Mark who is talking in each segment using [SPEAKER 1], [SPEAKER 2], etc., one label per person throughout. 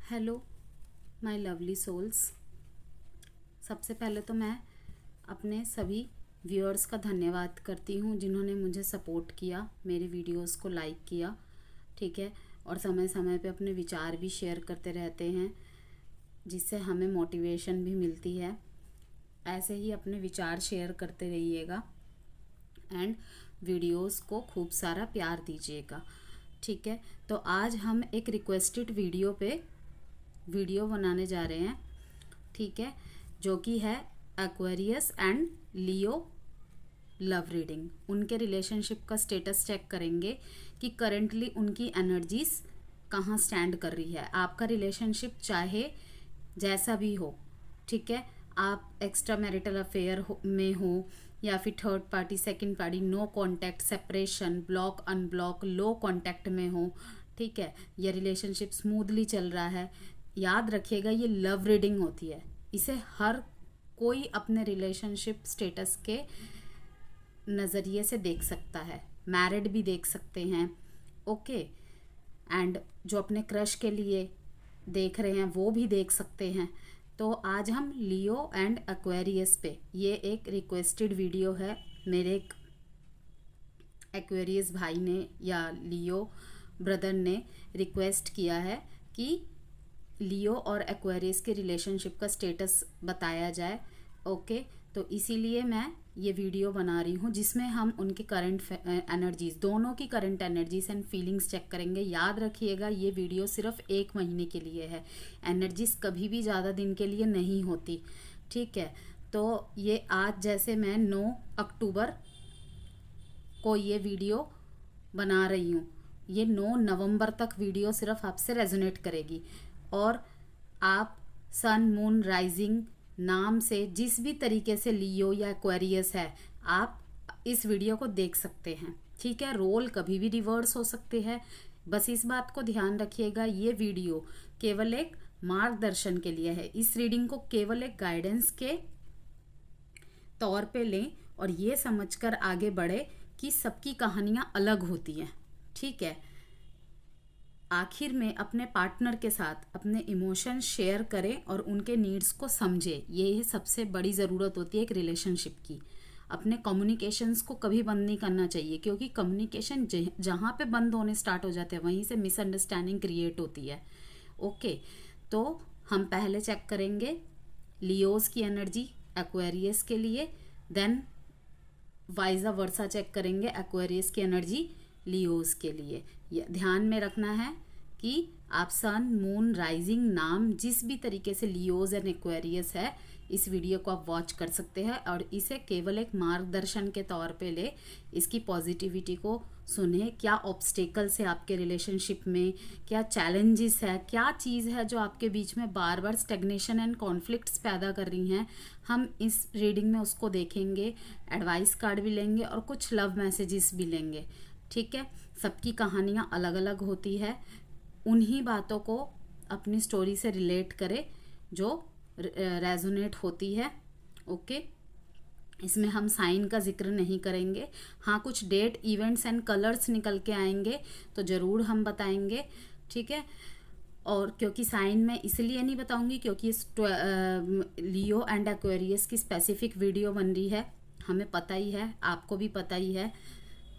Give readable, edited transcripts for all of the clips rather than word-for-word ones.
[SPEAKER 1] Hello my lovely souls. सबसे पहले तो मैं अपने सभी व्यूअर्स का धन्यवाद करती हूँ जिन्होंने मुझे सपोर्ट किया, मेरे वीडियोस को लाइक किया, ठीक है। और समय समय पे अपने विचार भी शेयर करते रहते हैं जिससे हमें मोटिवेशन भी मिलती है। ऐसे ही अपने विचार शेयर करते रहिएगा एंड वीडियोस को खूब सारा प्यार दीजिएगा, ठीक है। तो आज हम एक रिक्वेस्टेड वीडियो बनाने जा रहे हैं, ठीक है, जो कि है Aquarius and Leo love reading. उनके रिलेशनशिप का स्टेटस चेक करेंगे कि करंटली उनकी एनर्जीज कहाँ स्टैंड कर रही है। आपका रिलेशनशिप चाहे जैसा भी हो, ठीक है, आप एक्स्ट्रा मैरिटल अफेयर में हो या फिर third party, second party, no contact, separation, block, unblock, low contact में हो, ठीक है, या रिलेशनशिप स्मूथली चल रहा है, याद रखिएगा ये लव रीडिंग होती है। इसे हर कोई अपने रिलेशनशिप स्टेटस के नज़रिए से देख सकता है, मैरिड भी देख सकते हैं, ओके, एंड जो अपने क्रश के लिए देख रहे हैं वो भी देख सकते हैं। तो आज हम लियो एंड एक्वेरियस पे, ये एक रिक्वेस्टेड वीडियो है, मेरे एक एक्वेरियस भाई ने या लियो ब्रदर ने रिक्वेस्ट किया है कि लियो और एक्वेरियस के रिलेशनशिप का स्टेटस बताया जाए, ओके। तो इसीलिए मैं ये वीडियो बना रही हूँ जिसमें हम उनकी करंट एनर्जीज, दोनों की current energies and feelings check करेंगे। याद रखिएगा ये वीडियो सिर्फ 1 महीने के लिए है, एनर्जीज कभी भी ज़्यादा दिन के लिए नहीं होती, ठीक है। तो ये आज जैसे मैं 9 अक्टूबर को ये वीडियो बना रही हूँ, ये 9 नवंबर तक वीडियो सिर्फ आपसे रेजोनेट करेगी। और आप सन, मून, राइजिंग नाम से जिस भी तरीके से लियो या एक्वेरियस है, आप इस वीडियो को देख सकते हैं, ठीक है। रोल कभी भी रिवर्स हो सकते हैं, बस इस बात को ध्यान रखिएगा। ये वीडियो केवल एक मार्गदर्शन के लिए है, इस रीडिंग को केवल एक गाइडेंस के तौर पे लें और ये समझकर आगे बढ़े कि सबकी कहानियां अलग होती हैं, ठीक है। आखिर में अपने पार्टनर के साथ अपने इमोशन शेयर करें और उनके नीड्स को समझें, ये सबसे बड़ी ज़रूरत होती है एक रिलेशनशिप की। अपने कम्युनिकेशंस को कभी बंद नहीं करना चाहिए, क्योंकि कम्युनिकेशन जहाँ पे बंद होने स्टार्ट हो जाते हैं वहीं से मिसअंडरस्टैंडिंग क्रिएट होती है, ओके। तो हम पहले चेक करेंगे लियोस की एनर्जी एक्वेरियस के लिए, देन वाइजा वर्सा चेक करेंगे एक्वेरियस की एनर्जी लियोस के लिए। ध्यान में रखना है कि आप सन, मून, राइजिंग नाम जिस भी तरीके से लियोस एंड एक्वेरियस है, इस वीडियो को आप वॉच कर सकते हैं और इसे केवल एक मार्गदर्शन के तौर पे ले, इसकी पॉजिटिविटी को सुने। क्या ऑब्स्टेकल्स है आपके रिलेशनशिप में, क्या चैलेंजेस है, क्या चीज़ है जो आपके बीच में बार बार स्टेग्नेशन एंड कॉन्फ्लिक्ट्स पैदा कर रही हैं, हम इस रीडिंग में उसको देखेंगे। एडवाइस कार्ड भी लेंगे और कुछ लव मैसेजेस भी लेंगे, ठीक है। सबकी कहानियाँ अलग अलग होती है, उन्हीं बातों को अपनी स्टोरी से रिलेट करें जो रेजोनेट होती है, ओके। इसमें हम साइन का जिक्र नहीं करेंगे। हाँ, कुछ डेट, इवेंट्स एंड कलर्स निकल के आएंगे तो ज़रूर हम बताएंगे, ठीक है। और क्योंकि साइन मैं इसलिए नहीं बताऊंगी क्योंकि लियो एंड एक्वेरियस की स्पेसिफिक वीडियो बन रही है, हमें पता ही है, आपको भी पता ही है,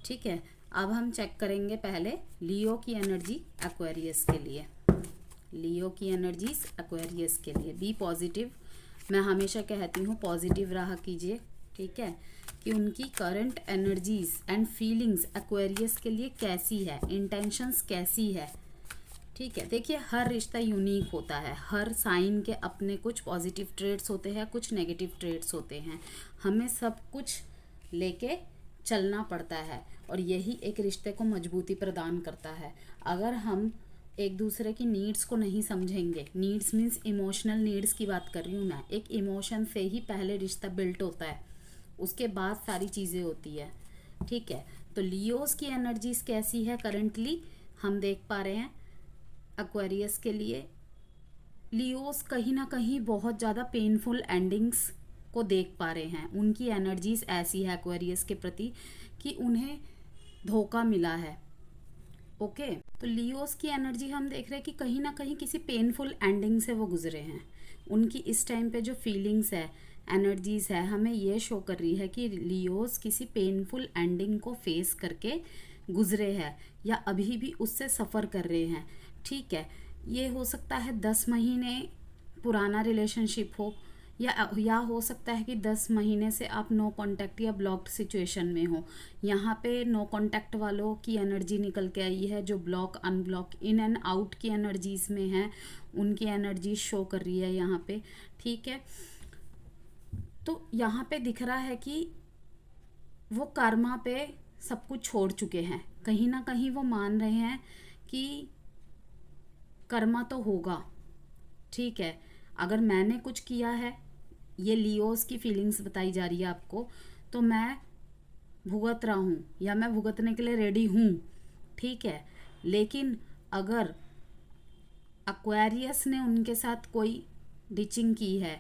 [SPEAKER 1] ठीक है। अब हम चेक करेंगे पहले लियो की एनर्जी एक्वेरियस के लिए। लियो की एनर्जीज एक्वेरियस के लिए, बी पॉजिटिव। मैं हमेशा कहती हूँ पॉजिटिव रहा कीजिए, ठीक है, कि उनकी current energies and feelings Aquarius के लिए कैसी है, इंटेंशंस कैसी है, ठीक है। देखिए हर रिश्ता यूनिक होता है, हर साइन के अपने कुछ पॉजिटिव ट्रेड्स होते हैं, कुछ नेगेटिव ट्रेड्स होते हैं, हमें सब कुछ लेके चलना पड़ता है और यही एक रिश्ते को मजबूती प्रदान करता है। अगर हम एक दूसरे की नीड्स को नहीं समझेंगे, नीड्स मीन्स इमोशनल नीड्स की बात कर रही हूँ मैं, एक इमोशन से ही पहले रिश्ता बिल्ट होता है, उसके बाद सारी चीज़ें होती है, ठीक है। तो लियोस की एनर्जीज कैसी है करंटली हम देख पा रहे हैं एक्वेरियस के लिए। लियोस कहीं ना कहीं बहुत ज़्यादा पेनफुल एंडिंग्स को देख पा रहे हैं, उनकी एनर्जीज ऐसी है एक्वेरियस के प्रति कि उन्हें धोखा मिला है, ओके। तो लियोस की एनर्जी हम देख रहे हैं कि कहीं ना कहीं किसी पेनफुल एंडिंग से वो गुजरे हैं। उनकी इस टाइम पे जो फीलिंग्स है, एनर्जीज है, हमें ये शो कर रही है कि लियोस किसी पेनफुल एंडिंग को फेस करके गुजरे हैं या अभी भी उससे सफ़र कर रहे हैं। ठीक है, ये हो सकता है 10 महीने पुराना रिलेशनशिप हो, या हो सकता है कि 10 महीने से आप नो कांटेक्ट या ब्लॉक्ड सिचुएशन में हो। यहाँ पे नो कांटेक्ट वालों की एनर्जी निकल के आई है, जो block unblock in and out की एनर्जीज में है, उनकी एनर्जी शो कर रही है यहाँ पे। ठीक है, तो यहाँ पे दिख रहा है कि वो कर्मा पे सब कुछ छोड़ चुके हैं। कहीं ना कहीं वो मान रहे हैं कि कर्मा तो होगा। ठीक है, अगर मैंने कुछ किया है, ये लियोस की फीलिंग्स बताई जा रही है आपको, तो मैं भुगत रहा हूँ या मैं भुगतने के लिए रेडी हूँ। ठीक है, लेकिन अगर एक्वेरियस ने उनके साथ कोई डिचिंग की है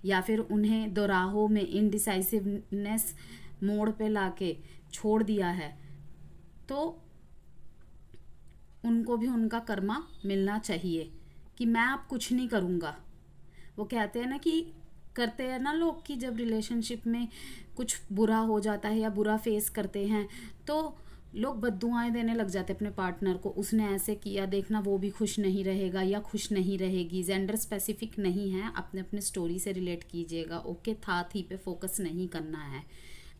[SPEAKER 1] या फिर उन्हें दोराहों में इनडिसाइसिवनेस मोड़ पे लाके छोड़ दिया है, तो उनको भी उनका कर्मा मिलना चाहिए कि मैं अब कुछ नहीं करूँगा। वो कहते हैं ना कि करते हैं ना लोग कि जब रिलेशनशिप में कुछ बुरा हो जाता है या बुरा फेस करते हैं तो लोग बद्दुआएं देने लग जाते हैं अपने पार्टनर को, उसने ऐसे किया, देखना वो भी खुश नहीं रहेगा या खुश नहीं रहेगी। जेंडर स्पेसिफिक नहीं है, अपने अपने स्टोरी से रिलेट कीजिएगा। ओके, था थी पे फोकस नहीं करना है।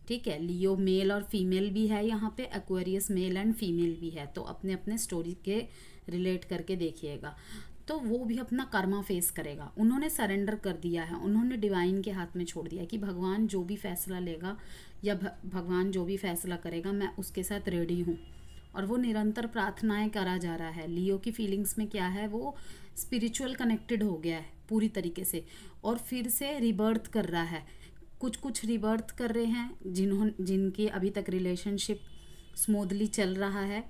[SPEAKER 1] ठीक है, लियो मेल और फीमेल भी है यहाँ पे, एक्वेरियस मेल एंड फीमेल भी है, तो अपने अपने स्टोरी के रिलेट करके देखिएगा। तो वो भी अपना कर्मा फेस करेगा। उन्होंने सरेंडर कर दिया है, उन्होंने डिवाइन के हाथ में छोड़ दिया है कि भगवान जो भी फैसला लेगा या भगवान जो भी फैसला करेगा, मैं उसके साथ रेडी हूँ। और वो निरंतर प्रार्थनाएं करा जा रहा है। लियो की फीलिंग्स में क्या है, वो स्पिरिचुअल कनेक्टेड हो गया है पूरी तरीके से और फिर से रिबर्थ कर रहा है। कुछ कुछ रिबर्थ कर रहे हैं जिनकी अभी तक रिलेशनशिप स्मूथली चल रहा है।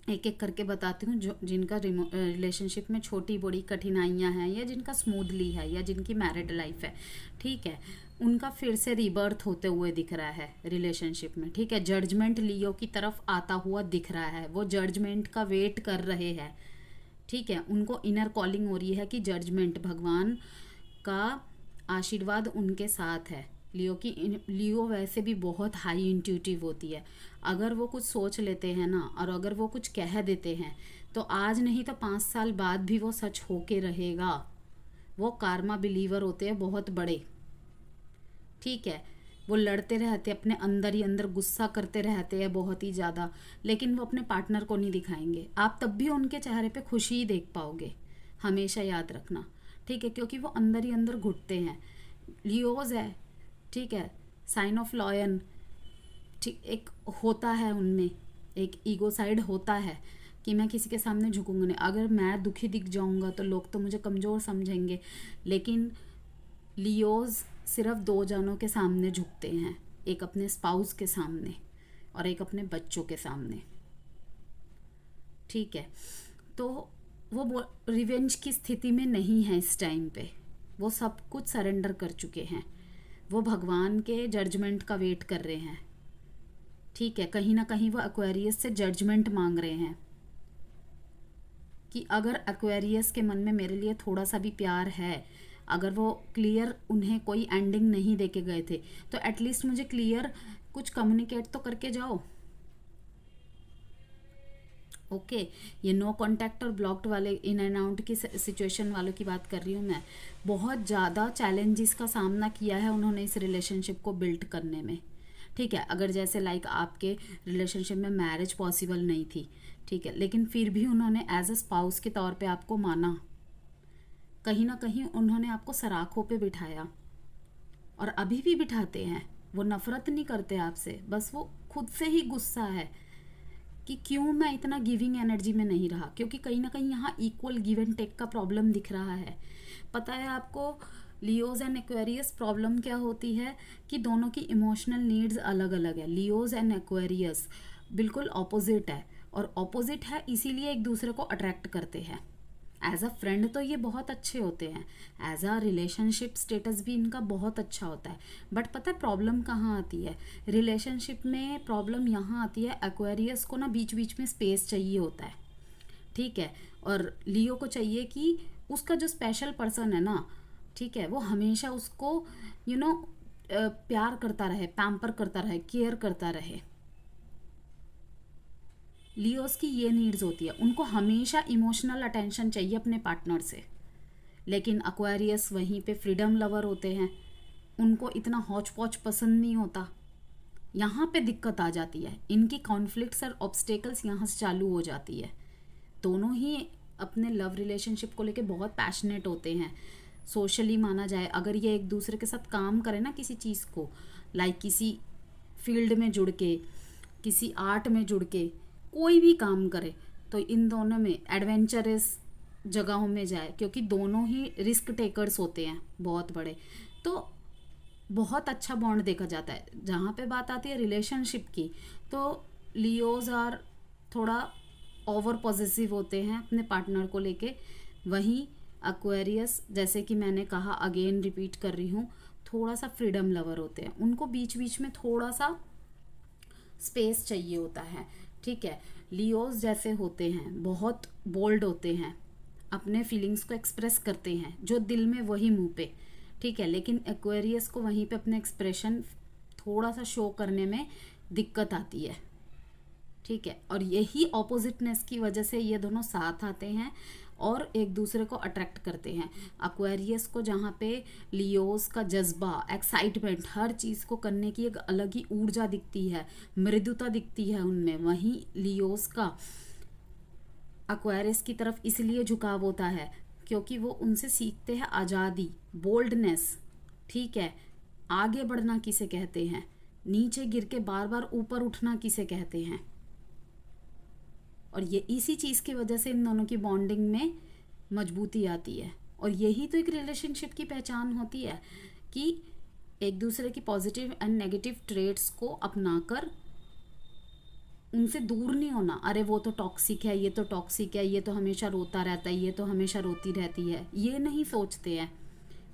[SPEAKER 1] एक एक करके बताती हूँ, जो जिनका रिलेशनशिप में छोटी बड़ी कठिनाइयाँ हैं या जिनका स्मूथली है या जिनकी मैरिड लाइफ है। ठीक है, उनका फिर से रिबर्थ होते हुए दिख रहा है रिलेशनशिप में। ठीक है, जजमेंट लियो की तरफ आता हुआ दिख रहा है, वो जजमेंट का वेट कर रहे हैं। ठीक है, उनको इनर कॉलिंग हो रही है कि जजमेंट, भगवान का आशीर्वाद उनके साथ है। लियो वैसे भी बहुत हाई इंट्यूटिव होती है। अगर वो कुछ सोच लेते हैं ना और अगर वो कुछ कह देते हैं तो आज नहीं तो 5 साल बाद भी वो सच होके रहेगा। वो कार्मा बिलीवर होते हैं बहुत बड़े। ठीक है, वो लड़ते रहते अपने अंदर ही अंदर, गुस्सा करते रहते हैं बहुत ही ज़्यादा, लेकिन वो अपने पार्टनर को नहीं दिखाएंगे। आप तब भी उनके चेहरे पे खुशी ही देख पाओगे, हमेशा याद रखना। ठीक है, क्योंकि वो अंदर ही अंदर घुटते हैं। लियोज है, ठीक है, साइन ऑफ लॉयन, ठीक, एक होता है उनमें, एक ईगो साइड होता है कि मैं किसी के सामने झुकूंगा नहीं। अगर मैं दुखी दिख जाऊंगा तो लोग तो मुझे कमज़ोर समझेंगे। लेकिन लियोज सिर्फ 2 जनों के सामने झुकते हैं, एक अपने स्पाउस के सामने और एक अपने बच्चों के सामने। ठीक है, तो वो रिवेंज की स्थिति में नहीं है इस टाइम पे। वो सब कुछ सरेंडर कर चुके हैं, वो भगवान के जजमेंट का वेट कर रहे हैं। ठीक है, कहीं ना कहीं वो एक्वेरियस से जजमेंट मांग रहे हैं कि अगर एक्वेरियस के मन में मेरे लिए थोड़ा सा भी प्यार है, अगर वो क्लियर उन्हें कोई एंडिंग नहीं देके गए थे तो एटलीस्ट मुझे क्लियर कुछ कम्युनिकेट तो करके जाओ। ओके, ये नो कांटेक्ट और ब्लॉक्ड वाले, इन एंड आउट की सिचुएशन वालों की बात कर रही हूँ मैं। बहुत ज़्यादा चैलेंजेस का सामना किया है उन्होंने इस रिलेशनशिप को बिल्ड करने में। ठीक है, अगर जैसे लाइक आपके रिलेशनशिप में मैरिज पॉसिबल नहीं थी, ठीक है, लेकिन फिर भी उन्होंने एज अ स्पाउस के तौर पे आपको माना। कहीं ना कहीं उन्होंने आपको सराखों पे बिठाया और अभी भी बिठाते हैं। वो नफरत नहीं करते आपसे, बस वो खुद से ही गुस्सा है कि क्यों मैं इतना गिविंग एनर्जी में नहीं रहा, क्योंकि कहीं ना कहीं यहाँ इक्वल गिव एंड टेक का प्रॉब्लम दिख रहा है। पता है आपको, लियोज एंड एक्वेरियस प्रॉब्लम क्या होती है कि दोनों की इमोशनल नीड्स अलग अलग है। लियोज एंड एक्वेरियस बिल्कुल ऑपोजिट है, और ऑपोजिट है इसीलिए एक दूसरे को अट्रैक्ट करते हैं। एज अ फ्रेंड तो ये बहुत अच्छे होते हैं, एज अ रिलेशनशिप स्टेटस भी इनका बहुत अच्छा होता है। बट पता है प्रॉब्लम कहाँ आती है रिलेशनशिप में? प्रॉब्लम यहाँ आती है एक्वेरियस को ना बीच बीच में स्पेस चाहिए होता है, ठीक है, और लियो को चाहिए कि उसका जो स्पेशल पर्सन है ना, ठीक है, वो हमेशा उसको यू नो प्यार करता रहे, पैम्पर करता रहे, केयर करता रहे। लियोस की ये नीड्स होती है, उनको हमेशा इमोशनल अटेंशन चाहिए अपने पार्टनर से। लेकिन एक्वेरियस वहीं पे फ्रीडम लवर होते हैं, उनको इतना हौच पौच पसंद नहीं होता। यहाँ पे दिक्कत आ जाती है, इनकी कॉन्फ्लिक्ट्स और ऑब्स्टेकल्स यहाँ से चालू हो जाती है। दोनों ही अपने लव रिलेशनशिप को लेके बहुत पैशनेट होते हैं। सोशली माना जाए, अगर ये एक दूसरे के साथ काम करें ना किसी चीज़ को, लाइक किसी फील्ड में जुड़ के, किसी आर्ट में जुड़ के कोई भी काम करे, तो इन दोनों में एडवेंचरस जगहों में जाए, क्योंकि दोनों ही रिस्क टेकर्स होते हैं बहुत बड़े, तो बहुत अच्छा बॉन्ड देखा जाता है। जहाँ पे बात आती है रिलेशनशिप की, तो लियोज आर थोड़ा ओवर पॉजिटिव होते हैं अपने पार्टनर को लेके। वहीं एक्वेरियस, जैसे कि मैंने कहा, अगेन रिपीट कर रही हूँ, थोड़ा सा फ्रीडम लवर होते हैं, उनको बीच बीच में थोड़ा सा स्पेस चाहिए होता है, ठीक है। लियोज जैसे होते हैं बहुत बोल्ड होते हैं, अपने फीलिंग्स को एक्सप्रेस करते हैं, जो दिल में वही मुंह पे, ठीक है। लेकिन एक्वेरियस को वहीं पे अपने एक्सप्रेशन थोड़ा सा शो करने में दिक्कत आती है, ठीक है। और यही ऑपोजिटनेस की वजह से ये दोनों साथ आते हैं और एक दूसरे को अट्रैक्ट करते हैं। एक्वेरियस को जहाँ पे लियोस का जज्बा, एक्साइटमेंट, हर चीज़ को करने की एक अलग ही ऊर्जा दिखती है, मृदुता दिखती है उनमें, वहीं लियोस का एक्वेरियस की तरफ इसलिए झुकाव होता है क्योंकि वो उनसे सीखते हैं आज़ादी, बोल्डनेस, ठीक है। आगे बढ़ना किसे कहते हैं, नीचे गिर के बार बार ऊपर उठना किसे कहते हैं। और ये इसी चीज़ की वजह से इन दोनों की बॉन्डिंग में मजबूती आती है। और यही तो एक रिलेशनशिप की पहचान होती है कि एक दूसरे की पॉजिटिव एंड नेगेटिव ट्रेट्स को अपनाकर उनसे दूर नहीं होना। अरे वो तो टॉक्सिक है, ये तो टॉक्सिक है, ये तो हमेशा रोता रहता है, ये तो हमेशा रोती रहती है, ये नहीं सोचते हैं।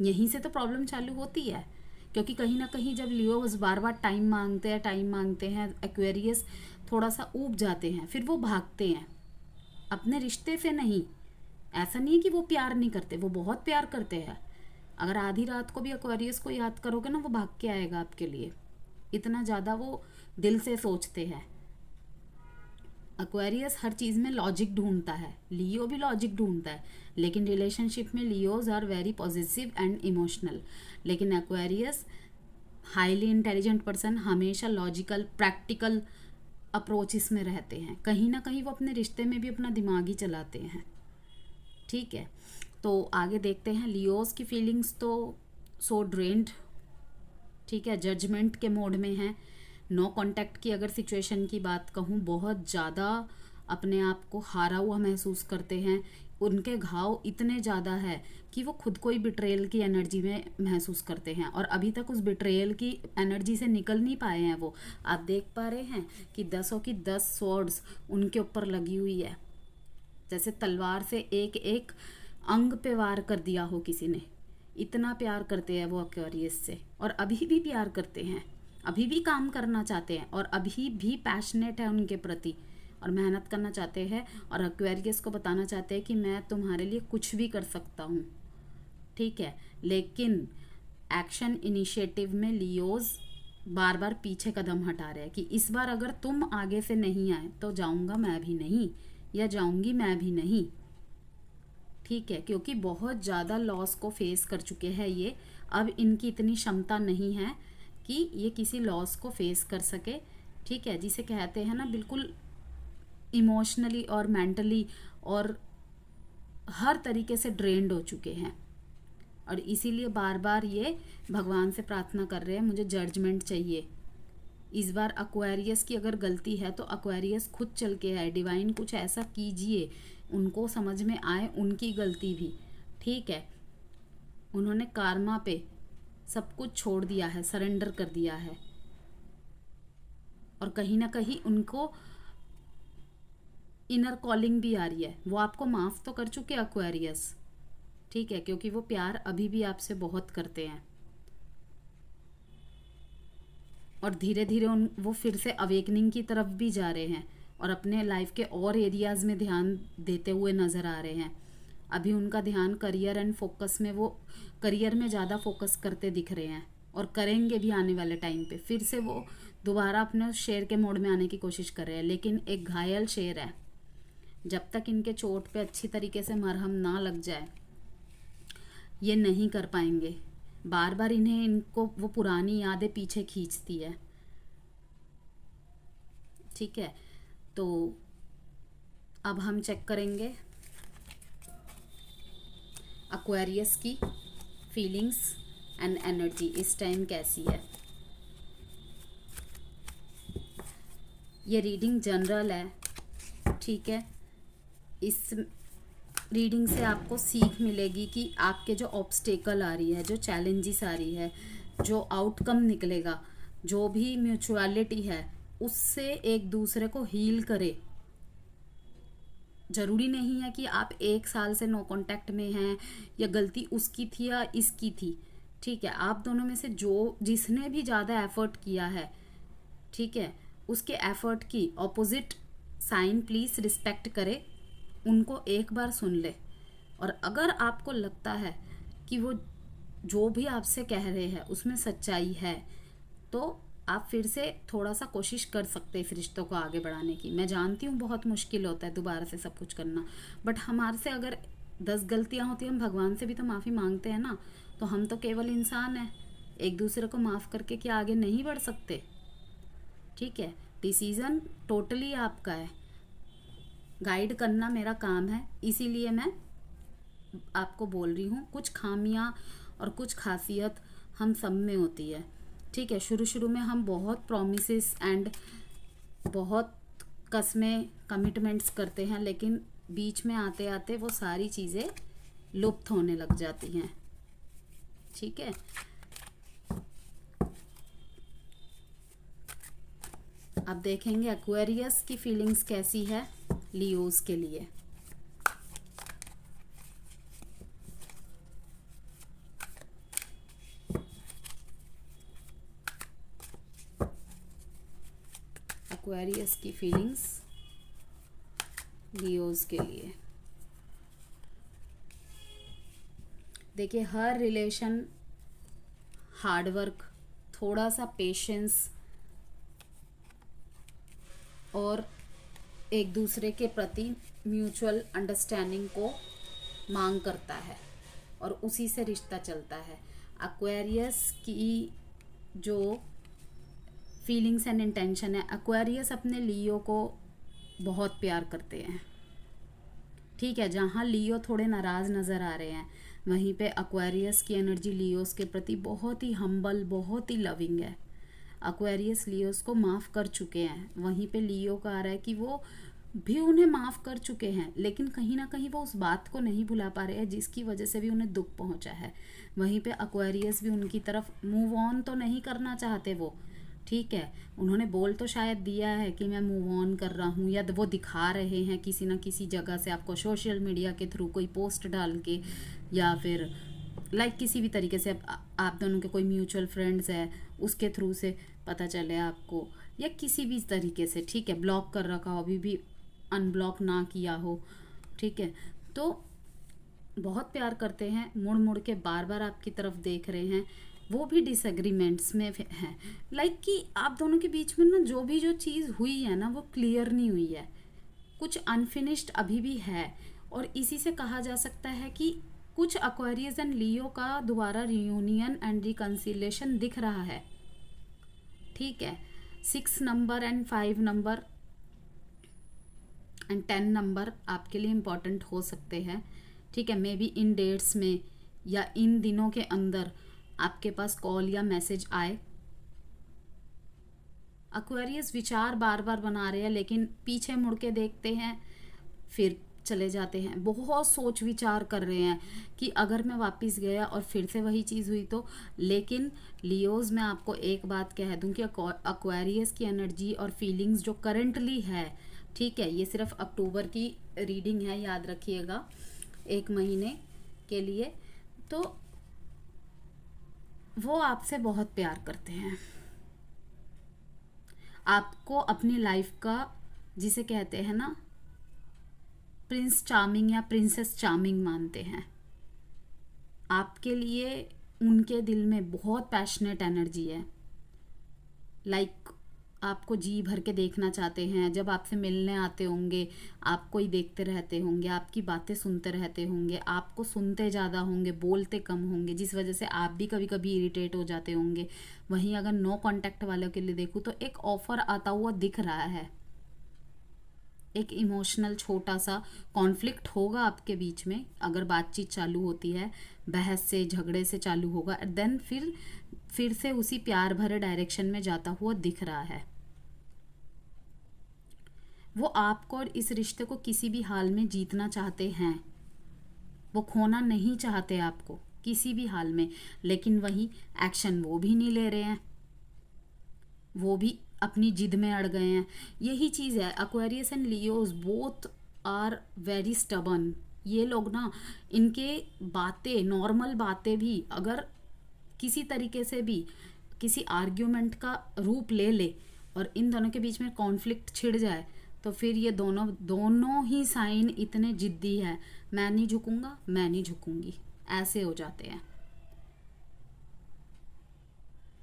[SPEAKER 1] यहीं से तो प्रॉब्लम चालू होती है, क्योंकि कहीं ना कहीं जब लियोस बार बार टाइम मांगते हैं, एक्वेरियस थोड़ा सा ऊब जाते हैं, फिर वो भागते हैं अपने रिश्ते से। नहीं, ऐसा नहीं है कि वो प्यार नहीं करते, वो बहुत प्यार करते हैं। अगर आधी रात को भी एक्वेरियस को याद करोगे ना, वो भाग के आएगा आपके लिए, इतना ज़्यादा वो दिल से सोचते हैं। एक्वेरियस हर चीज़ में लॉजिक ढूंढता है, लियो भी लॉजिक ढूंढता है, लेकिन रिलेशनशिप में Leos are very positive and emotional. लेकिन एक्वेरियस हाईली इंटेलिजेंट पर्सन हमेशा लॉजिकल, प्रैक्टिकल अप्रोचेस में रहते हैं। कहीं ना कहीं वो अपने रिश्ते में भी अपना दिमाग ही चलाते हैं, ठीक है। तो आगे देखते हैं। लियोस की फीलिंग्स तो सो ड्रेन्ड, ठीक है, जजमेंट के मोड में हैं। नो कांटेक्ट की अगर सिचुएशन की बात कहूँ, बहुत ज़्यादा अपने आप को हारा हुआ महसूस करते हैं। उनके घाव इतने ज़्यादा है कि वो खुद को ही बिट्रेयल की एनर्जी में महसूस करते हैं, और अभी तक उस बिट्रेयल की एनर्जी से निकल नहीं पाए हैं वो। आप देख पा रहे हैं कि 10 की 10 स्वॉर्ड्स उनके ऊपर लगी हुई है, जैसे तलवार से एक एक अंग पे वार कर दिया हो किसी ने। इतना प्यार करते हैं वो एक्वेरियस से, और अभी भी प्यार करते हैं, अभी भी काम करना चाहते हैं, और अभी भी पैशनेट है उनके प्रति, और मेहनत करना चाहते हैं, और एक्वेरियस को बताना चाहते हैं कि मैं तुम्हारे लिए कुछ भी कर सकता हूँ, ठीक है। लेकिन एक्शन इनिशिएटिव में लियोज बार बार पीछे कदम हटा रहे हैं कि इस बार अगर तुम आगे से नहीं आए तो जाऊँगा मैं भी नहीं, या जाऊँगी मैं भी नहीं, ठीक है। क्योंकि बहुत ज़्यादा लॉस को फेस कर चुके हैं ये, अब इनकी इतनी क्षमता नहीं है कि ये किसी लॉस को फेस कर सके, ठीक है। जिसे कहते हैं ना, बिल्कुल इमोशनली और मेंटली और हर तरीके से ड्रेन्ड हो चुके हैं। और इसीलिए बार बार ये भगवान से प्रार्थना कर रहे हैं, मुझे जजमेंट चाहिए। इस बार एक्वेरियस की अगर गलती है तो एक्वेरियस खुद चल के है, डिवाइन कुछ ऐसा कीजिए उनको समझ में आए उनकी गलती भी, ठीक है। उन्होंने कार्मा पे सब कुछ छोड़ दिया है, सरेंडर कर दिया है, और कहीं ना कहीं उनको इनर कॉलिंग भी आ रही है, वो आपको माफ़ तो कर चुके एक्वेरियस, ठीक है, क्योंकि वो प्यार अभी भी आपसे बहुत करते हैं और धीरे धीरे वो फिर से अवेकनिंग की तरफ भी जा रहे हैं और अपने लाइफ के और एरियाज़ में ध्यान देते हुए नज़र आ रहे हैं। अभी उनका ध्यान करियर एंड फोकस में, वो करियर में ज़्यादा फोकस करते दिख रहे हैं और करेंगे भी आने वाले टाइम पे। फिर से वो दोबारा अपने उस शेर के मोड में आने की कोशिश कर रहे हैं, लेकिन एक घायल शेर है, जब तक इनके चोट पे अच्छी तरीके से मरहम ना लग जाए ये नहीं कर पाएंगे। बार बार इनको वो पुरानी यादें पीछे खींचती है, ठीक है। तो अब हम चेक करेंगे एक्वेरियस की फीलिंग्स एंड एनर्जी इस टाइम कैसी है। ये रीडिंग जनरल है, ठीक है। इस रीडिंग से आपको सीख मिलेगी कि आपके जो ऑब्स्टेकल आ रही है, जो चैलेंजेस आ रही है, जो आउटकम निकलेगा, जो भी म्यूचुअलिटी है, उससे एक दूसरे को हील करे। ज़रूरी नहीं है कि आप 1 साल से नो कांटेक्ट में हैं या गलती उसकी थी या इसकी थी, ठीक है। आप दोनों में से जिसने भी ज़्यादा एफर्ट किया है, ठीक है, उसके एफर्ट की ऑपोजिट साइन प्लीज़ रिस्पेक्ट करे, उनको एक बार सुन ले। और अगर आपको लगता है कि वो जो भी आपसे कह रहे हैं उसमें सच्चाई है, तो आप फिर से थोड़ा सा कोशिश कर सकते हैं इस रिश्तों को आगे बढ़ाने की। मैं जानती हूँ बहुत मुश्किल होता है दोबारा से सब कुछ करना, बट हमारे से अगर 10 गलतियाँ होती हैं, हम भगवान से भी तो माफ़ी मांगते हैं ना। तो हम तो केवल इंसान हैं, एक दूसरे को माफ़ करके क्या आगे नहीं बढ़ सकते, ठीक है। डिसीज़न टोटली आपका है, गाइड करना मेरा काम है, इसीलिए मैं आपको बोल रही हूँ। कुछ खामियाँ और कुछ खासियत हम सब में होती है, ठीक है। शुरू शुरू में हम बहुत प्रॉमिसेस एंड बहुत कस्में कमिटमेंट्स करते हैं, लेकिन बीच में आते आते वो सारी चीज़ें लुप्त होने लग जाती हैं, ठीक है। अब देखेंगे एक्वेरियस की फीलिंग्स कैसी है लियोस के लिए। एक्वेरियस की फीलिंग्स लियोस के लिए। देखिए, हर रिलेशन हार्डवर्क, थोड़ा सा पेशेंस और एक दूसरे के प्रति म्यूचुअल अंडरस्टैंडिंग को मांग करता है और उसी से रिश्ता चलता है। एक्वेरियस की जो फीलिंग्स एंड इंटेंशन है, एक्वेरियस अपने लियो को बहुत प्यार करते हैं, ठीक है। जहाँ लियो थोड़े नाराज़ नज़र आ रहे हैं, वहीं पे एक्वेरियस की एनर्जी लियोस के प्रति बहुत ही हम्बल, बहुत ही लविंग है। एक्वेरियस लियोस को माफ़ कर चुके हैं, वहीं पे लियो का आ रहा है कि वो भी उन्हें माफ़ कर चुके हैं, लेकिन कहीं ना कहीं वो उस बात को नहीं भुला पा रहे हैं जिसकी वजह से भी उन्हें दुख पहुंचा है। वहीं पे एक्वेरियस भी उनकी तरफ मूव ऑन तो नहीं करना चाहते वो, ठीक है। उन्होंने बोल तो शायद दिया है कि मैं मूव ऑन कर रहा हूँ, या वो दिखा रहे हैं किसी ना किसी जगह से आपको, सोशल मीडिया के थ्रू कोई पोस्ट डाल के, या फिर किसी भी तरीके से आप दोनों के कोई म्यूचुअल फ्रेंड्स है उसके थ्रू से पता चले आपको, या किसी भी तरीके से, ठीक है। ब्लॉक कर रखा हो, अभी भी अनब्लॉक ना किया हो, ठीक है। तो बहुत प्यार करते हैं, मुड़ मुड़ के बार बार आपकी तरफ देख रहे हैं। वो भी डिसएग्रीमेंट्स में हैं, कि आप दोनों के बीच में ना जो चीज़ हुई है ना, वो क्लियर नहीं हुई है, कुछ अनफिनिश्ड अभी भी है। और इसी से कहा जा सकता है कि कुछ एक्वेरियस एंड लियो का दोबारा रियूनियन एंड रिकंसिलिएशन दिख रहा है, ठीक है। 6 number and 5 number and 10 number आपके लिए इम्पॉर्टेंट हो सकते हैं, ठीक है। मे बी इन डेट्स में या इन दिनों के अंदर आपके पास कॉल या मैसेज आए। एक्वेरियस विचार बार बार बना रहे हैं, लेकिन पीछे मुड़ के देखते हैं फिर चले जाते हैं। बहुत सोच विचार कर रहे हैं कि अगर मैं वापस गया और फिर से वही चीज़ हुई तो। लेकिन लियोज, मैं आपको एक बात कह दूं कि एक्वेरियस की एनर्जी और फीलिंग्स जो करंटली है ठीक है, ये सिर्फ अक्टूबर की रीडिंग है, याद रखिएगा, 1 महीने के लिए। तो वो आपसे बहुत प्यार करते हैं, आपको अपनी लाइफ का, जिसे कहते हैं ना प्रिंस चार्मिंग या प्रिंसेस चार्मिंग, मानते हैं। आपके लिए उनके दिल में बहुत पैशनेट एनर्जी है। लाइक आपको जी भर के देखना चाहते हैं, जब आपसे मिलने आते होंगे आपको ही देखते रहते होंगे, आपकी बातें सुनते रहते होंगे, आपको सुनते ज़्यादा होंगे, बोलते कम होंगे, जिस वजह से आप भी कभी कभी इरिटेट हो जाते होंगे। वहीं अगर नो कांटेक्ट वालों के लिए देखूँ तो एक ऑफर आता हुआ दिख रहा है, एक इमोशनल छोटा सा कॉन्फ्लिक्ट होगा आपके बीच में, अगर बातचीत चालू होती है, बहस से झगड़े से चालू होगा, देन फिर से उसी प्यार भरे डायरेक्शन में जाता हुआ दिख रहा है। वो आपको और इस रिश्ते को किसी भी हाल में जीतना चाहते हैं, वो खोना नहीं चाहते आपको किसी भी हाल में, लेकिन वही एक्शन वो भी नहीं ले रहे हैं, वो भी अपनी जिद में अड़ गए हैं। यही चीज़ है, Aquarius and Leos both are very stubborn. ये लोग ना, इनके बातें, नॉर्मल बातें भी अगर किसी तरीके से भी किसी आर्ग्यूमेंट का रूप ले ले और इन दोनों के बीच में कॉन्फ्लिक्ट छिड़ जाए, तो फिर ये दोनों ही साइन इतने जिद्दी है, मैं नहीं झुकूंगा, मैं नहीं झुकूंगी, ऐसे हो जाते हैं।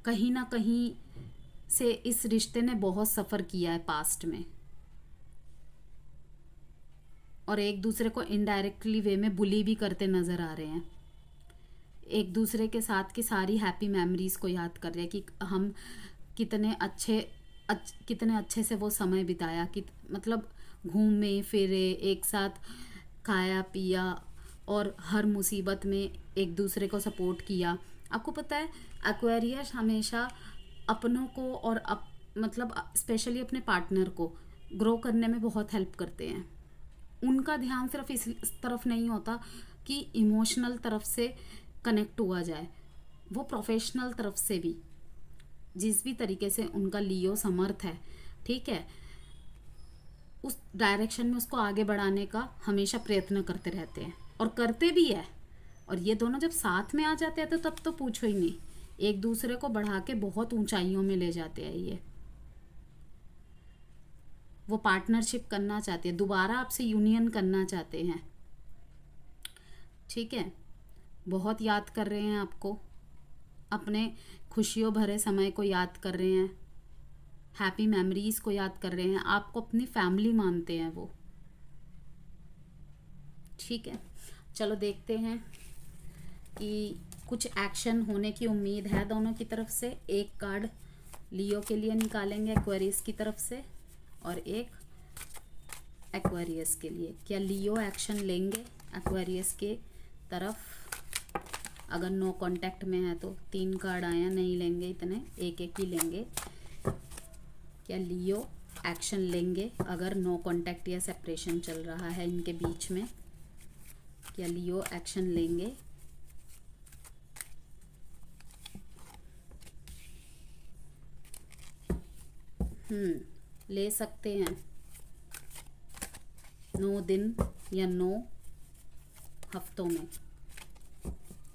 [SPEAKER 1] कहीं ना कहीं से इस रिश्ते ने बहुत सफ़र किया है पास्ट में, और एक दूसरे को इनडायरेक्टली वे में बुली भी करते नज़र आ रहे हैं। एक दूसरे के साथ की सारी हैप्पी मेमोरीज़ को याद कर रहे हैं कि हम कितने अच्छे से वो समय बिताया, कि मतलब घूमे फिरे, एक साथ खाया पिया और हर मुसीबत में एक दूसरे को सपोर्ट किया। आपको पता है एक्वेरियस हमेशा अपनों को और मतलब स्पेशली अपने पार्टनर को ग्रो करने में बहुत हेल्प करते हैं। उनका ध्यान सिर्फ इस तरफ नहीं होता कि इमोशनल तरफ से कनेक्ट हुआ जाए, वो प्रोफेशनल तरफ से भी, जिस भी तरीके से उनका लियो समर्थ है, ठीक है, उस डायरेक्शन में उसको आगे बढ़ाने का हमेशा प्रयत्न करते रहते हैं और करते भी है। और ये दोनों जब साथ में आ जाते हैं तो तब तो पूछो ही नहीं, एक दूसरे को बढ़ा के बहुत ऊंचाइयों में ले जाते हैं। ये वो पार्टनरशिप करना चाहते हैं, दोबारा आपसे यूनियन करना चाहते हैं, ठीक है, बहुत याद कर रहे हैं आपको, अपने खुशियों भरे समय को याद कर रहे हैं, हैप्पी मेमोरीज को याद कर रहे हैं, आपको अपनी फैमिली मानते हैं वो, ठीक है। चलो देखते हैं कि कुछ एक्शन होने की उम्मीद है दोनों की तरफ से। एक कार्ड लियो के लिए निकालेंगे एक्वेरियस की तरफ से और एक एक्वेरियस के लिए। क्या लियो एक्शन लेंगे एक्वेरियस के तरफ? अगर नो कांटेक्ट में है तो 3 कार्ड आया, नहीं लेंगे इतने, एक एक ही लेंगे। क्या लियो एक्शन लेंगे अगर नो कांटेक्ट या सेपरेशन चल रहा है इनके बीच में? क्या लियो एक्शन लेंगे? ले सकते हैं 9 दिन या 9 हफ्तों में।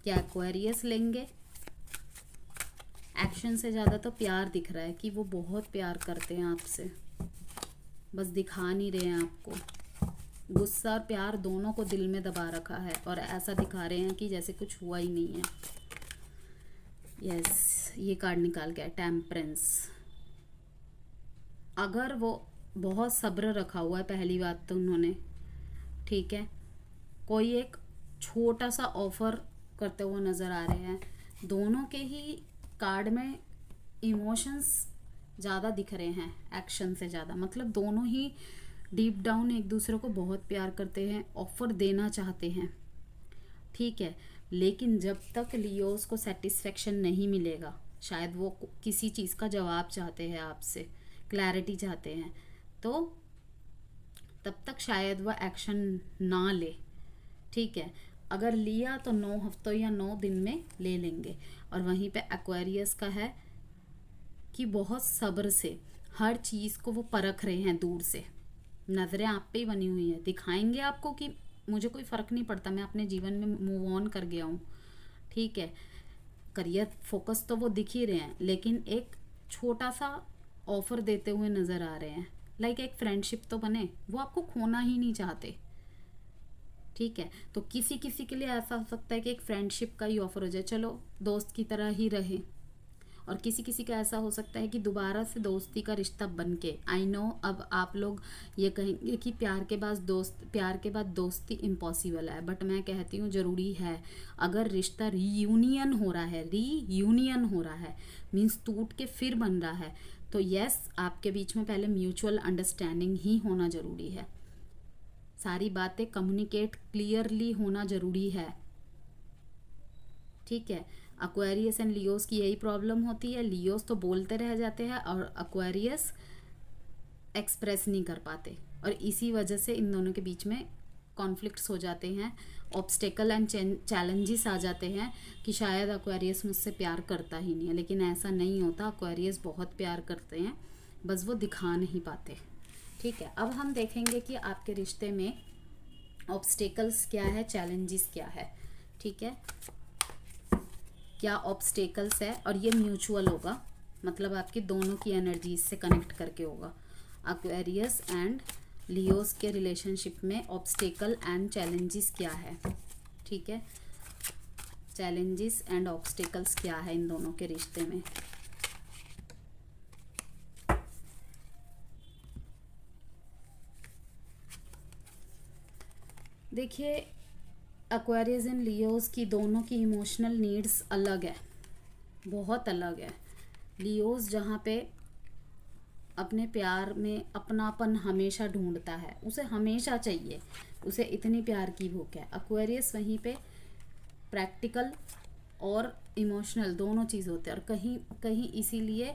[SPEAKER 1] क्या एक्वेरियस लेंगे? एक्शन से ज़्यादा तो प्यार दिख रहा है कि वो बहुत प्यार करते हैं आपसे, बस दिखा नहीं रहे हैं आपको। गुस्सा और प्यार दोनों को दिल में दबा रखा है और ऐसा दिखा रहे हैं कि जैसे कुछ हुआ ही नहीं है। यस, ये कार्ड निकाल गया टेम्परेंस। अगर वो बहुत सब्र रखा हुआ है, पहली बात तो उन्होंने, ठीक है, कोई एक छोटा सा ऑफर करते हुए नज़र आ रहे हैं। दोनों के ही कार्ड में इमोशंस ज़्यादा दिख रहे हैं एक्शन से ज़्यादा, मतलब दोनों ही डीप डाउन एक दूसरे को बहुत प्यार करते हैं, ऑफर देना चाहते हैं, ठीक है। लेकिन जब तक लियोस को सेटिस्फेक्शन नहीं मिलेगा, शायद वो किसी चीज़ का जवाब चाहते हैं आपसे, क्लैरिटी चाहते हैं, तो तब तक शायद वह एक्शन ना ले, ठीक है। अगर लिया तो 9 हफ्तों या 9 दिन में ले लेंगे। और वहीं पे एक्वेरियस का है कि बहुत सब्र से हर चीज़ को वो परख रहे हैं दूर से, नज़रें आप पे ही बनी हुई हैं, दिखाएंगे आपको कि मुझे कोई फ़र्क नहीं पड़ता, मैं अपने जीवन में मूव ऑन कर गया हूँ। ठीक है, करियर फोकस तो वो दिख ही रहे हैं, लेकिन एक छोटा सा ऑफर देते हुए नज़र आ रहे हैं। लाइक एक फ्रेंडशिप तो बने, वो आपको खोना ही नहीं चाहते। ठीक है, तो किसी किसी के लिए ऐसा हो सकता है कि एक फ्रेंडशिप का ही ऑफर हो जाए, चलो दोस्त की तरह ही रहे। और किसी किसी का ऐसा हो सकता है कि दोबारा से दोस्ती का रिश्ता बन के, आई नो अब आप लोग ये कहेंगे कि प्यार के बाद दोस्ती इम्पॉसिबल है, बट मैं कहती हूँ ज़रूरी है। अगर रिश्ता रीयूनियन हो रहा है मीन्स टूट के फिर बन रहा है, तो यस, आपके बीच में पहले म्यूचुअल अंडरस्टैंडिंग ही होना ज़रूरी है। सारी बातें कम्युनिकेट क्लियरली होना ज़रूरी है। ठीक है, एक्वेरियस एंड लियोस की यही प्रॉब्लम होती है। लियोस तो बोलते रह जाते हैं और एक्वेरियस एक्सप्रेस नहीं कर पाते, और इसी वजह से इन दोनों के बीच में कॉन्फ्लिक्ट्स हो जाते हैं, ऑब्स्टेकल एंड चैलेंजेस आ जाते हैं कि शायद एक्वेरियस मुझसे प्यार करता ही नहीं है। लेकिन ऐसा नहीं होता, एक्वेरियस बहुत प्यार करते हैं, बस वो दिखा नहीं पाते। ठीक है, अब हम देखेंगे कि आपके रिश्ते में ऑब्स्टेकल्स क्या है, चैलेंजेस क्या है। ठीक है, क्या ऑब्स्टेकल्स है, और ये म्यूचुअल होगा, मतलब आपकी दोनों की एनर्जी से कनेक्ट करके होगा। एक्वेरियस एंड लियोस के रिलेशनशिप में ऑब्स्टेकल एंड चैलेंजेस क्या है। ठीक है, चैलेंजेस एंड ऑब्स्टेकल्स क्या है इन दोनों के रिश्ते में। देखिए, एक्वेरियस एंड लियोस की दोनों की इमोशनल नीड्स अलग है, बहुत अलग है। लियोस जहाँ पे अपने प्यार में अपनापन हमेशा ढूंढता है, उसे हमेशा चाहिए, उसे इतनी प्यार की भूख है। एक्वेरियस वहीं पे प्रैक्टिकल और इमोशनल दोनों चीज़ होते हैं, और कहीं कहीं इसीलिए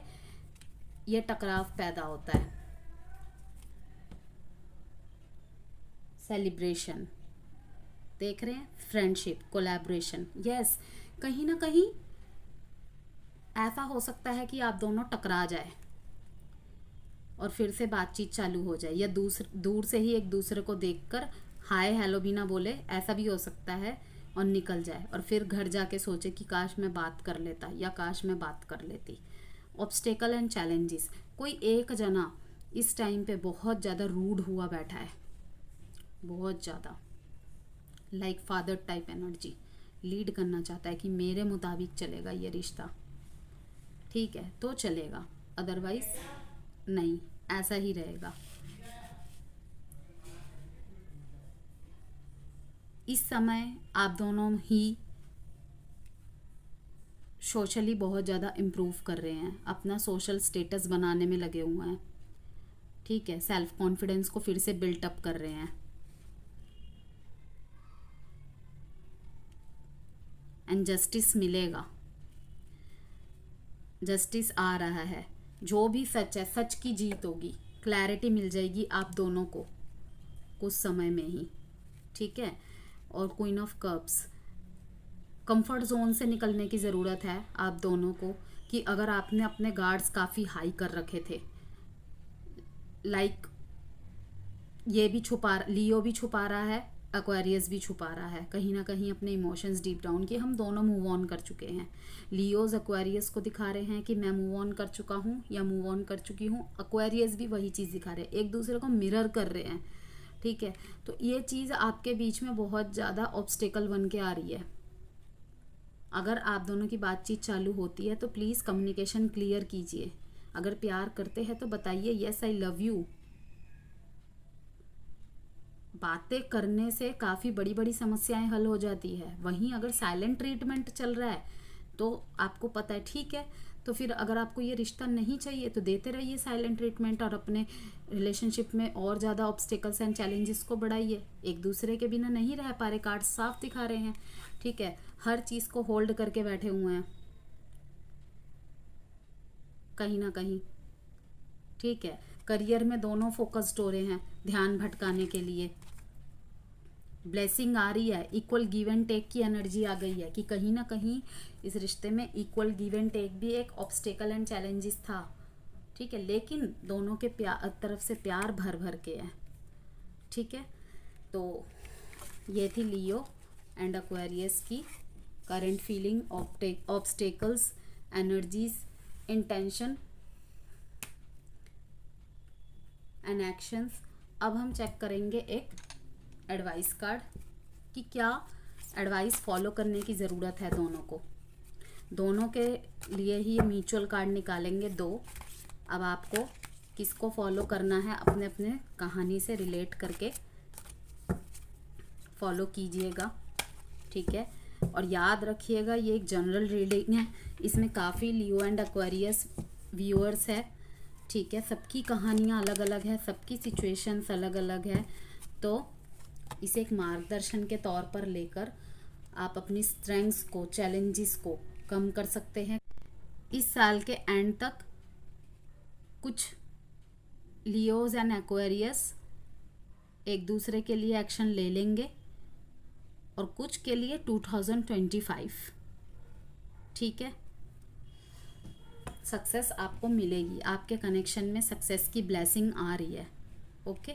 [SPEAKER 1] ये टकराव पैदा होता है। सेलिब्रेशन देख रहे हैं, फ्रेंडशिप, कोलैबोरेशन, यस, कहीं ना कहीं ऐसा हो सकता है कि आप दोनों टकरा जाए और फिर से बातचीत चालू हो जाए, या दूर से ही एक दूसरे को देखकर हाय हेलो भी ना बोले, ऐसा भी हो सकता है, और निकल जाए, और फिर घर जाके सोचे कि काश मैं बात कर लेता या काश मैं बात कर लेती। ऑब्स्टेकल एंड चैलेंजेस, कोई एक जना इस टाइम पे बहुत ज़्यादा रूड हुआ बैठा है, बहुत ज़्यादा, like father type energy, lead करना चाहता है कि मेरे मुताबिक चलेगा ये रिश्ता, ठीक है तो चलेगा, अदरवाइज नहीं, ऐसा ही रहेगा। इस समय आप दोनों ही सोशली बहुत ज़्यादा इम्प्रूव कर रहे हैं, अपना सोशल स्टेटस बनाने में लगे हुए हैं। ठीक है, सेल्फ कॉन्फिडेंस को फिर से बिल्टअप कर रहे हैं, एंड जस्टिस मिलेगा, जस्टिस आ रहा है। जो भी सच है, सच की जीत होगी, क्लैरिटी मिल जाएगी आप दोनों को कुछ समय में ही। ठीक है, और queen of cups, comfort zone से निकलने की ज़रूरत है आप दोनों को, कि अगर आपने अपने गार्ड्स काफ़ी हाई कर रखे थे, लाइक लियो भी छुपा रहा है, एक्वेरियस भी छुपा रहा है कहीं ना कहीं अपने इमोशंस डीप डाउन, कि हम दोनों मूव ऑन कर चुके हैं। लियोज एक्वेरियस को दिखा रहे हैं कि मैं मूव ऑन कर चुका हूँ या मूव ऑन कर चुकी हूँ, एक्वेरियस भी वही चीज़ दिखा रहे हैं, एक दूसरे को मिरर कर रहे हैं। ठीक है, तो ये चीज़ आपके बीच में बहुत ज़्यादा ऑब्स्टेकल बन के आ रही है। अगर आप दोनों की बातचीत चालू होती है तो प्लीज़ कम्युनिकेशन क्लियर कीजिए। अगर प्यार करते हैं तो बताइए यस आई लव यू। बातें करने से काफ़ी बड़ी बड़ी समस्याएं हल हो जाती है। वहीं अगर साइलेंट ट्रीटमेंट चल रहा है तो आपको पता है, ठीक है, तो फिर अगर आपको ये रिश्ता नहीं चाहिए तो देते रहिए साइलेंट ट्रीटमेंट, और अपने रिलेशनशिप में और ज़्यादा ऑब्स्टेकल्स एंड चैलेंजेस को बढ़ाइए। एक दूसरे के बिना नहीं रह पा रहे, कार्ड साफ दिखा रहे हैं। ठीक है, हर चीज़ को होल्ड करके बैठे हुए हैं कहीं ना कहीं। ठीक है, करियर में दोनों फोकस्ड हो रहे हैं ध्यान भटकाने के लिए। ब्लेसिंग आ रही है, इक्वल गिव एंड टेक की एनर्जी आ गई है कि कहीं ना कहीं इस रिश्ते में इक्वल गिव एंड टेक भी एक ऑब्स्टेकल एंड चैलेंजेस था। ठीक है, लेकिन दोनों के तरफ से प्यार भर भर के है। ठीक है, तो ये थी लियो एंड एक्वेरियस की current feeling, obstacles, energies, intention and actions. अब हम चेक करेंगे एक एडवाइस कार्ड कि क्या एडवाइस फॉलो करने की ज़रूरत है दोनों को। दोनों के लिए ही ये म्यूचुअल कार्ड निकालेंगे 2। अब आपको किसको फॉलो करना है अपने अपने कहानी से रिलेट करके फॉलो कीजिएगा, ठीक है। और याद रखिएगा ये एक जनरल रीडिंग है, इसमें काफ़ी लियो एंड एक्वेरियस व्यूअर्स है, ठीक है। सबकी कहानियाँ अलग अलग है, सबकी सिचुएशंस अलग अलग है, तो इसे एक मार्गदर्शन के तौर पर लेकर आप अपनी स्ट्रेंथ्स को, चैलेंजेस को कम कर सकते हैं। इस साल के एंड तक कुछ लियोज एंड एक्वेरियस एक दूसरे के लिए एक्शन ले लेंगे और कुछ के लिए 2025, ठीक है। सक्सेस आपको मिलेगी, आपके कनेक्शन में सक्सेस की ब्लेसिंग आ रही है, ओके।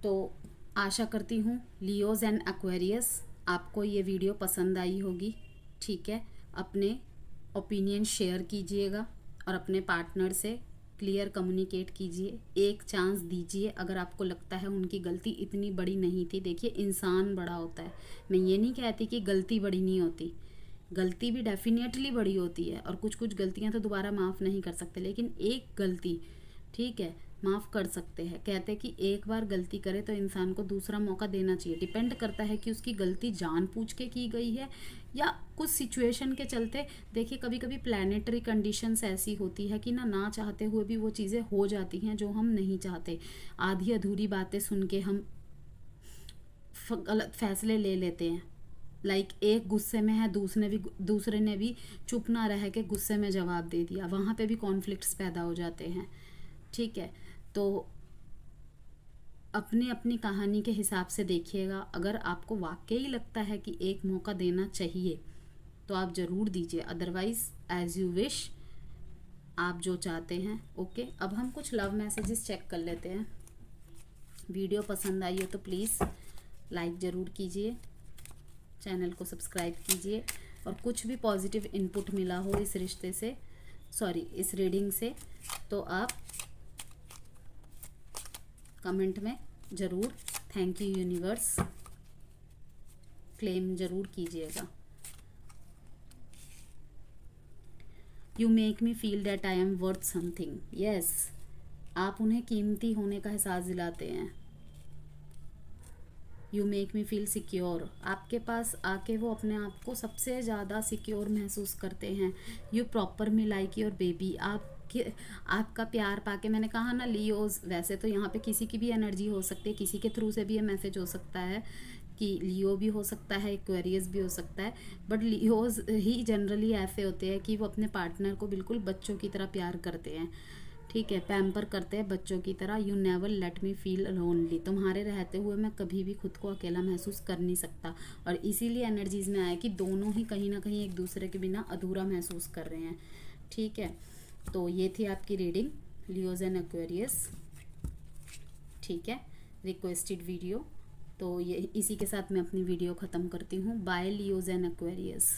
[SPEAKER 1] तो आशा करती हूँ लियोज एंड एक्वेरियस आपको ये वीडियो पसंद आई होगी, ठीक है। अपने ओपिनियन शेयर कीजिएगा और अपने पार्टनर से क्लियर कम्युनिकेट कीजिए, एक चांस दीजिए। अगर आपको लगता है उनकी गलती इतनी बड़ी नहीं थी, देखिए इंसान बड़ा होता है, मैं ये नहीं कहती कि गलती बड़ी नहीं होती, गलती भी डेफिनेटली बड़ी होती है और कुछ कुछ गलतियां तो दोबारा माफ़ नहीं कर सकते, लेकिन एक गलती, ठीक है, माफ़ कर सकते हैं। कहते कि एक बार गलती करे तो इंसान को दूसरा मौका देना चाहिए। डिपेंड करता है कि उसकी गलती जानबूझ के की गई है या कुछ सिचुएशन के चलते। देखिए कभी कभी प्लानिटरी कंडीशंस ऐसी होती है कि ना चाहते हुए भी वो चीज़ें हो जाती हैं जो हम नहीं चाहते। आधी अधूरी बातें सुन के हम गलत फैसले ले लेते हैं। लाइक एक गुस्से में है, दूसरे ने भी चुप ना रह के गुस्से में जवाब दे दिया, वहाँ पे भी कॉन्फ्लिक्ट्स पैदा हो जाते हैं, ठीक है। तो अपनी अपनी कहानी के हिसाब से देखिएगा। अगर आपको वाकई लगता है कि एक मौका देना चाहिए तो आप ज़रूर दीजिए, अदरवाइज एज यू विश, आप जो चाहते हैं, ओके। अब हम कुछ लव मैसेजेस चेक कर लेते हैं। वीडियो पसंद आई हो तो प्लीज़ लाइक ज़रूर कीजिए, चैनल को सब्सक्राइब कीजिए, और कुछ भी पॉजिटिव इनपुट मिला हो इस रिश्ते से, इस रीडिंग से, तो आप कमेंट में ज़रूर थैंक यू यूनिवर्स क्लेम ज़रूर कीजिएगा। You make me feel that I am worth something. Yes, आप उन्हें कीमती होने का एहसास दिलाते हैं। You make me feel secure, आपके पास आके वो अपने आप को सबसे ज़्यादा सिक्योर महसूस करते हैं। You proper me like your baby, आपका प्यार पाके, मैंने कहा ना लियोज, वैसे तो यहाँ पे किसी की भी एनर्जी हो सकती है, किसी के थ्रू से भी ये मैसेज हो सकता है कि लियो भी हो सकता है, एक्वेरियस भी हो सकता है, बट लियोज ही जनरली ऐसे होते हैं कि वो अपने पार्टनर को बिल्कुल बच्चों की तरह प्यार करते हैं, ठीक है, पैम्पर करते हैं बच्चों की तरह। You never let me feel lonely, तुम्हारे रहते हुए मैं कभी भी खुद को अकेला महसूस कर नहीं सकता। और इसीलिए एनर्जीज में आया कि दोनों ही कहीं ना कहीं एक दूसरे के बिना अधूरा महसूस कर रहे हैं, ठीक है। तो ये थी आपकी रीडिंग लियोज एंड एक्वेरियस, ठीक है, रिक्वेस्टेड वीडियो। तो ये इसी के साथ मैं अपनी वीडियो ख़त्म करती हूँ। Bye Leos and Aquarius.